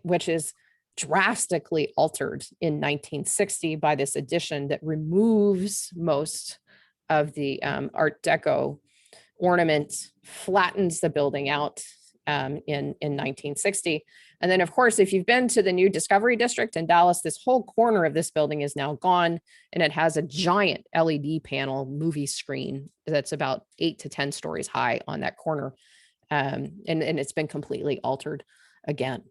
which is drastically altered in 1960 by this addition that removes most of the Art Deco ornament, flattens the building out in 1960. And then, of course, if you've been to the new Discovery District in Dallas, this whole corner of this building is now gone, and it has a giant LED panel movie screen that's about 8 to 10 stories high on that corner. And it's been completely altered again.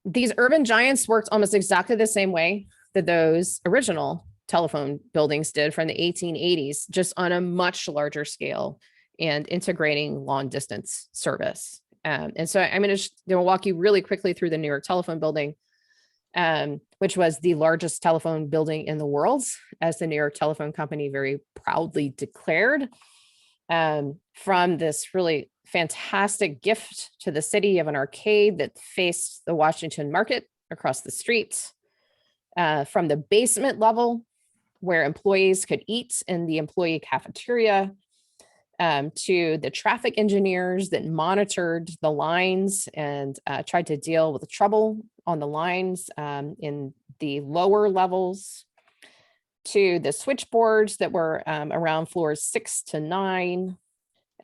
These urban giants worked almost exactly the same way that those original telephone buildings did from the 1880s, just on a much larger scale and integrating long distance service. And so I'm going to walk you really quickly through the New York Telephone Building, which was the largest telephone building in the world, as the New York Telephone Company very proudly declared, from this really fantastic gift to the city of an arcade that faced the Washington Market across the street, from the basement level where employees could eat in the employee cafeteria, to the traffic engineers that monitored the lines and tried to deal with the trouble on the lines in the lower levels, to the switchboards that were around floors 6 to 9.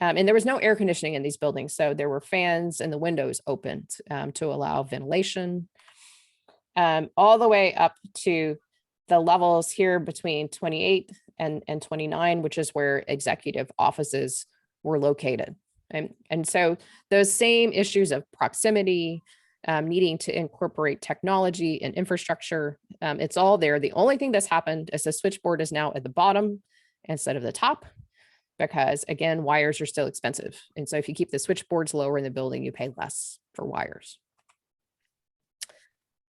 And there was no air conditioning in these buildings, so there were fans and the windows opened to allow ventilation, all the way up to the levels here between 28 and 29, which is where executive offices were located. And so those same issues of proximity, needing to incorporate technology and infrastructure, it's all there. The only thing that's happened is the switchboard is now at the bottom instead of the top, because again, wires are still expensive. And so if you keep the switchboards lower in the building, you pay less for wires.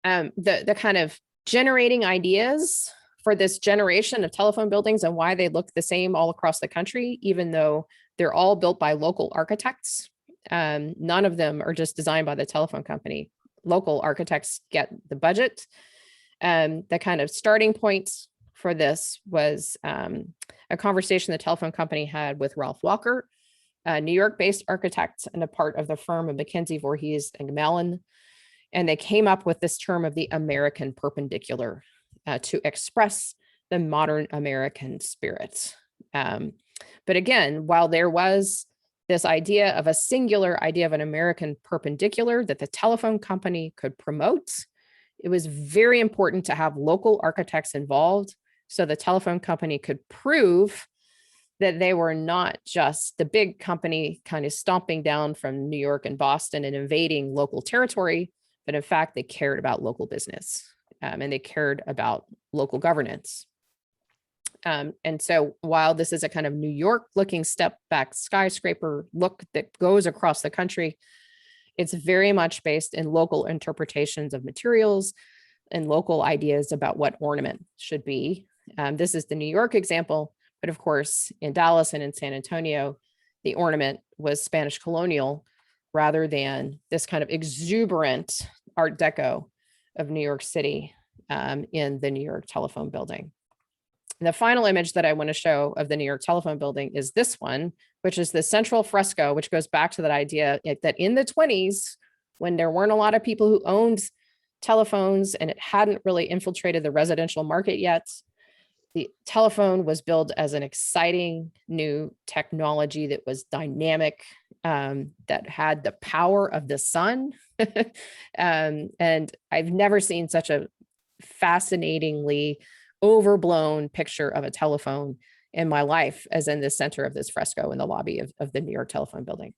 The kind of generating ideas for this generation of telephone buildings and why they look the same all across the country, even though they're all built by local architects. None of them are just designed by the telephone company. Local architects get the budget. The kind of starting point for this was a conversation the telephone company had with Ralph Walker, a New York-based architect and a part of the firm of McKinsey, Voorhees, and Mellon. And they came up with this term of the American perpendicular to express the modern American spirit. But again, while there was this idea of a singular idea of an American perpendicular that the telephone company could promote, it was very important to have local architects involved so the telephone company could prove that they were not just the big company kind of stomping down from New York and Boston and invading local territory, but in fact, they cared about local business and they cared about local governance. And so while this is a kind of New York looking step back skyscraper look that goes across the country, it's very much based in local interpretations of materials and local ideas about what ornament should be. This is the New York example, but of course, in Dallas and in San Antonio, the ornament was Spanish colonial rather than this kind of exuberant Art Deco of New York City in the New York Telephone Building. And the final image that I want to show of the New York Telephone Building is this one, which is the central fresco, which goes back to that idea that in the 20s, when there weren't a lot of people who owned telephones and it hadn't really infiltrated the residential market yet, the telephone was billed as an exciting new technology that was dynamic, that had the power of the sun. And I've never seen such a fascinatingly overblown picture of a telephone in my life as in the center of this fresco in the lobby of the New York Telephone Building.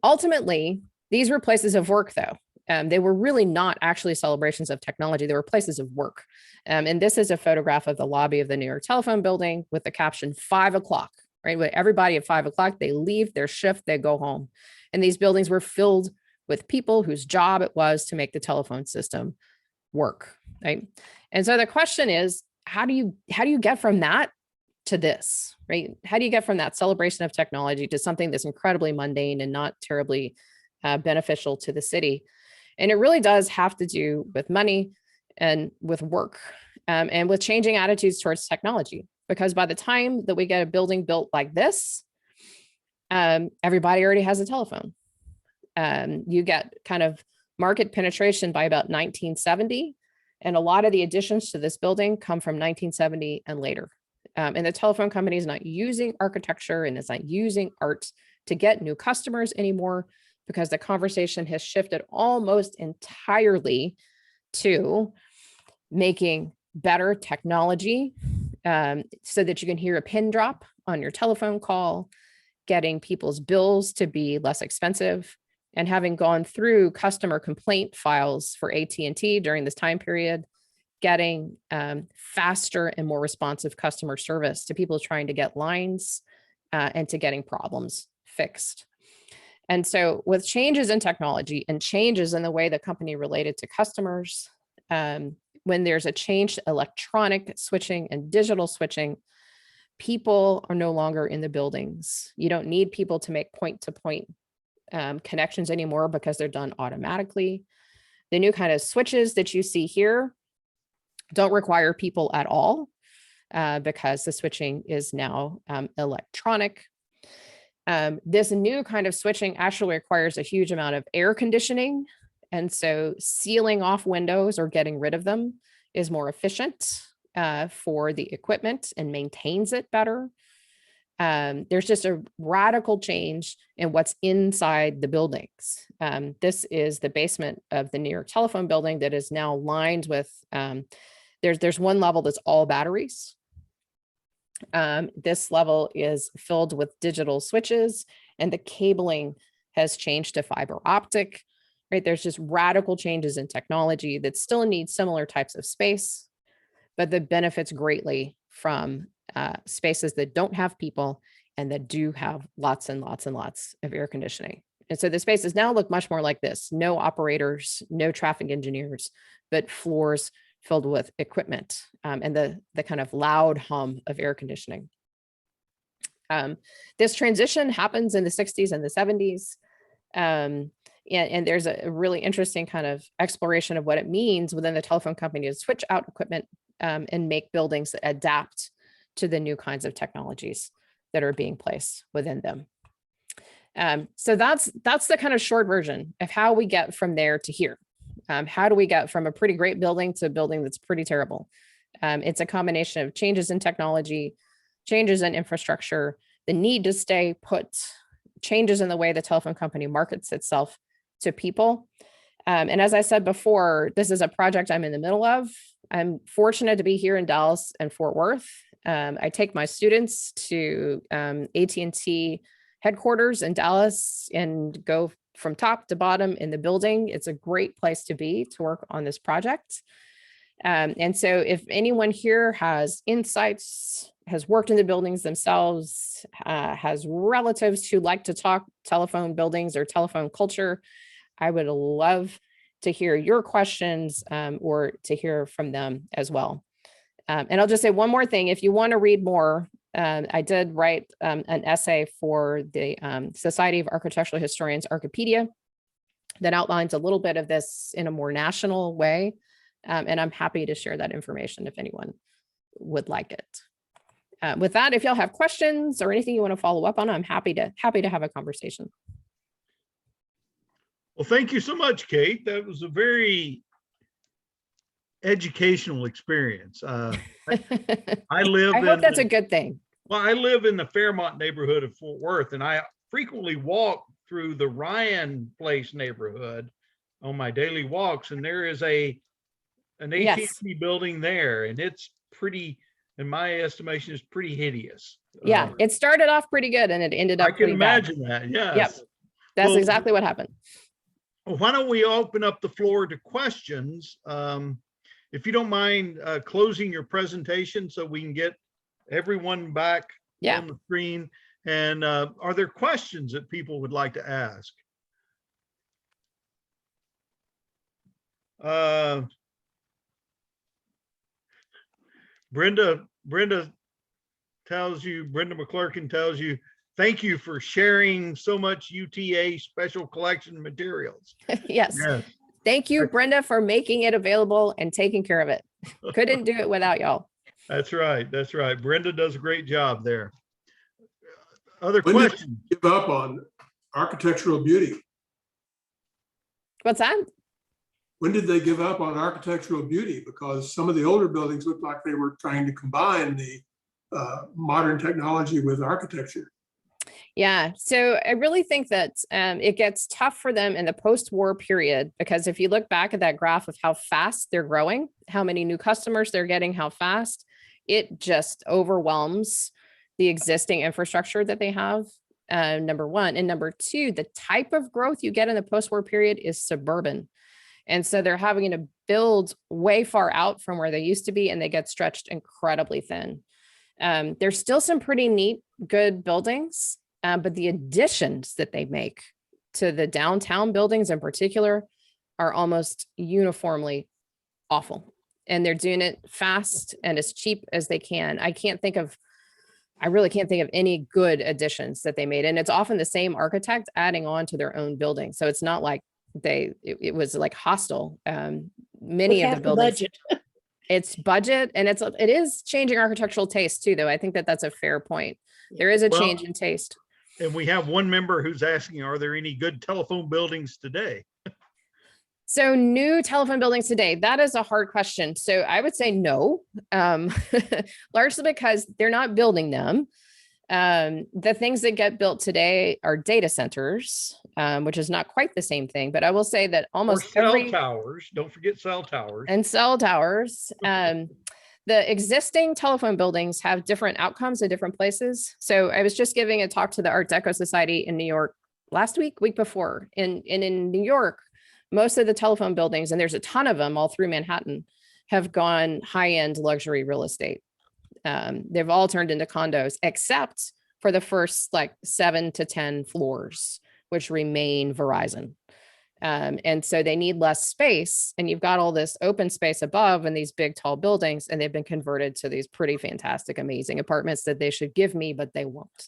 Ultimately, these were places of work, though. They were really not actually celebrations of technology. They were places of work. And this is a photograph of the lobby of the New York Telephone Building with the caption 5 o'clock, right? With everybody at 5 o'clock, they leave their shift, they go home. And these buildings were filled with people whose job it was to make the telephone system work, right? And so the question is, how do you get from that to this, right? How do you get from that celebration of technology to something that's incredibly mundane and not terribly beneficial to the city? And it really does have to do with money and with work and with changing attitudes towards technology. Because by the time that we get a building built like this, everybody already has a telephone. You get kind of market penetration by about 1970. And a lot of the additions to this building come from 1970 and later. And the telephone company is not using architecture and is not using art to get new customers anymore, because the conversation has shifted almost entirely to making better technology so that you can hear a pin drop on your telephone call, getting people's bills to be less expensive, and having gone through customer complaint files for AT&T during this time period, getting faster and more responsive customer service to people trying to get lines and to getting problems fixed. And so with changes in technology and changes in the way the company related to customers, when there's a change to electronic switching and digital switching, people are no longer in the buildings. You don't need people to make point-to-point connections anymore because they're done automatically. The new kind of switches that you see here don't require people at all because the switching is now electronic. This new kind of switching actually requires a huge amount of air conditioning. And so sealing off windows or getting rid of them is more efficient for the equipment and maintains it better. There's just a radical change in what's inside the buildings. This is the basement of the New York Telephone building that is now lined with, there's one level that's all batteries. This level is filled with digital switches, and the cabling has changed to fiber optic, right? There's just radical changes in technology that still needs similar types of space, but that benefits greatly from spaces that don't have people and that do have lots and lots and lots of air conditioning. And so the spaces now look much more like this: no operators, no traffic engineers, but floors filled with equipment and the kind of loud hum of air conditioning. This transition happens in the 60s and the 70s. And there's a really interesting kind of exploration of what it means within the telephone company to switch out equipment and make buildings that adapt to the new kinds of technologies that are being placed within them. So that's the kind of short version of how we get from there to here. How do we get from a pretty great building to a building that's pretty terrible? It's a combination of changes in technology, changes in infrastructure, the need to stay put, changes in the way the telephone company markets itself to people. And as I said before, this is a project I'm in the middle of. I'm fortunate to be here in Dallas and Fort Worth. I take my students to AT&T headquarters in Dallas and go from top to bottom in the building. It's a great place to be to work on this project. And so if anyone here has insights, has worked in the buildings themselves, has relatives who like to talk telephone buildings or telephone culture, I would love to hear your questions or to hear from them as well. And I'll just say one more thing. If you want to read more, I did write an essay for the Society of Architectural Historians Archipedia that outlines a little bit of this in a more national way. And I'm happy to share that information if anyone would like it. With that, if y'all have questions or anything you want to follow up on, I'm happy to have a conversation. Well, thank you so much, Kate. That was a very educational experience. I live I hope in that's a good thing. Well, I live in the Fairmont neighborhood of Fort Worth, and I frequently walk through the Ryan Place neighborhood on my daily walks, and there is an AT&T building there, and it's pretty, in my estimation, is pretty hideous. Yeah, it started off pretty good, and it ended up I can pretty bad. imagine that. Yes. Yep, that's Well, exactly what happened. why don't we open up the floor to questions? If you don't mind closing your presentation so we can get everyone back on the screen. And are there questions that people would like to ask? Brenda McClurkin tells you, thank you for sharing so much UTA special collection materials. Yes. Thank you, Brenda, for making it available and taking care of it. Couldn't do it without y'all. That's right. That's right. Brenda does a great job there. Other When questions? did you give up on architectural beauty? What's that? When did they give up on architectural beauty? Because some of the older buildings looked like they were trying to combine the modern technology with architecture. Yeah, so I really think that it gets tough for them in the post-war period, because if you look back at that graph of how fast they're growing, how many new customers they're getting, how fast, it just overwhelms the existing infrastructure that they have. Number one. And number two, the type of growth you get in the post-war period is suburban. And so they're having to build way far out from where they used to be, and they get stretched incredibly thin. There's still some pretty neat, good buildings, but the additions that they make to the downtown buildings in particular are almost uniformly awful. And they're doing it fast and as cheap as they can. I really can't think of any good additions that they made. And it's often the same architect adding on to their own building. So it's not like it was like hostile. Many of Half the buildings, budget. it's budget, and it is changing architectural taste too, though. I think that that's a fair point. There is a Well, change in taste. And we have one member who's asking, are there any good telephone buildings today? So new telephone buildings today, that is a hard question. So I would say no, largely because they're not building them. The things that get built today are data centers, which is not quite the same thing, but I will say that Or almost cell every towers, don't forget cell towers. and cell towers. The existing telephone buildings have different outcomes in different places. So I was just giving a talk to the Art Deco Society in New York last week before. And in New York, most of the telephone buildings, and there's a ton of them all through Manhattan, have gone high-end luxury real estate. They've all turned into condos, except for the first like 7 to 10 floors, which remain Verizon. And so they need less space, and you've got all this open space above and these big tall buildings, and they've been converted to these pretty fantastic, amazing apartments that they should give me, but they won't.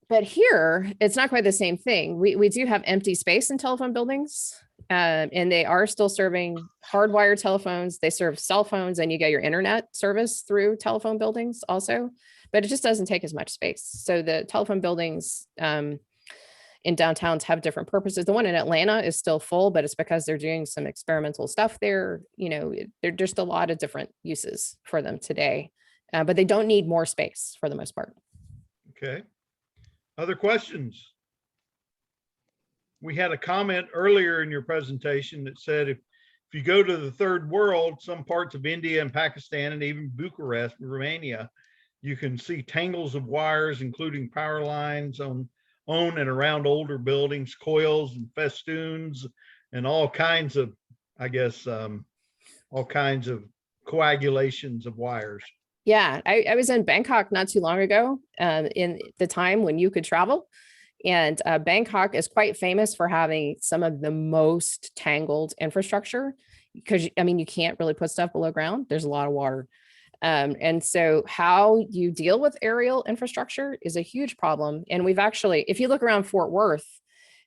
But here, it's not quite the same thing. We do have empty space in telephone buildings, and they are still serving hardwired telephones. They serve cell phones, and you get your internet service through telephone buildings also, but it just doesn't take as much space. So the telephone buildings in downtowns have different purposes. The one in Atlanta is still full, but it's because they're doing some experimental stuff there. You know, there are just a lot of different uses for them today, but they don't need more space for the most part. Okay. Other questions? We had a comment earlier in your presentation that said if you go to the third world, some parts of India and Pakistan and even Bucharest, Romania, you can see tangles of wires, including power lines on and around older buildings, coils and festoons, and all kinds of, I guess, all kinds of coagulations of wires. Yeah, I was in Bangkok not too long ago, in the time when you could travel. And Bangkok is quite famous for having some of the most tangled infrastructure because, I mean, you can't really put stuff below ground. There's a lot of water. And so how you deal with aerial infrastructure is a huge problem. And we've actually, if you look around Fort Worth,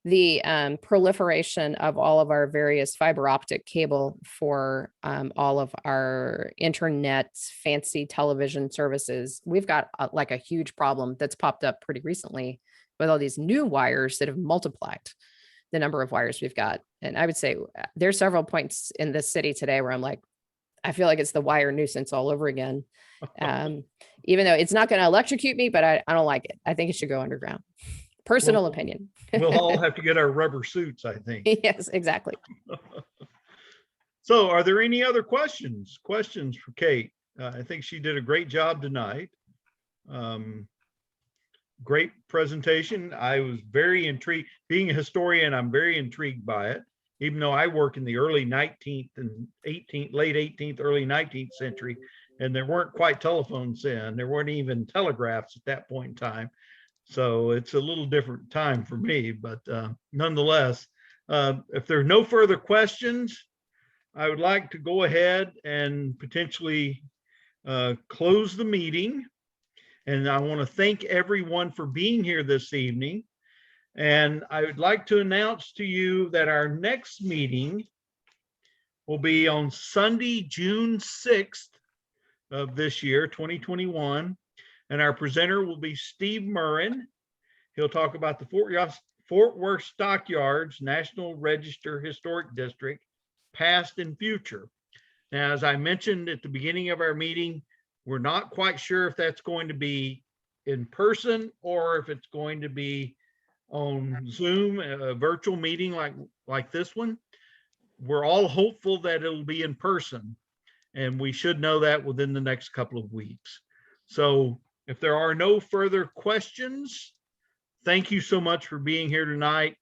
the proliferation of all of our various fiber optic cable for all of our internet fancy television services, we've got like a huge problem that's popped up pretty recently with all these new wires that have multiplied the number of wires we've got. And I would say there's several points in this city today where I'm like, I feel like it's the wire nuisance all over again. Even though it's not going to electrocute me, but I don't like it. I think it should go underground. Personal opinion. We'll all have to get our rubber suits, I think. Yes, exactly. So are there any other questions? Questions for Kate? I think she did a great job tonight. Great presentation. I was very intrigued. Being a historian, I'm very intrigued by it, even though I work in the early 19th and 18th, late 18th, early 19th century, and there weren't quite telephones then. There weren't even telegraphs at that point in time. So it's a little different time for me, but nonetheless, if there are no further questions, I would like to go ahead and potentially close the meeting. And I want to thank everyone for being here this evening. And I would like to announce to you that our next meeting will be on Sunday, June 6th of this year, 2021. And our presenter will be Steve Murrin. He'll talk about the Fort Worth Stockyards National Register Historic District, past and future. Now, as I mentioned at the beginning of our meeting, we're not quite sure if that's going to be in person or if it's going to be on Zoom, a virtual meeting like this one. We're all hopeful that it'll be in person. And we should know that within the next couple of weeks. So if there are no further questions, thank you so much for being here tonight.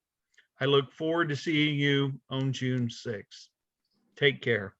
I look forward to seeing you on June 6th. Take care.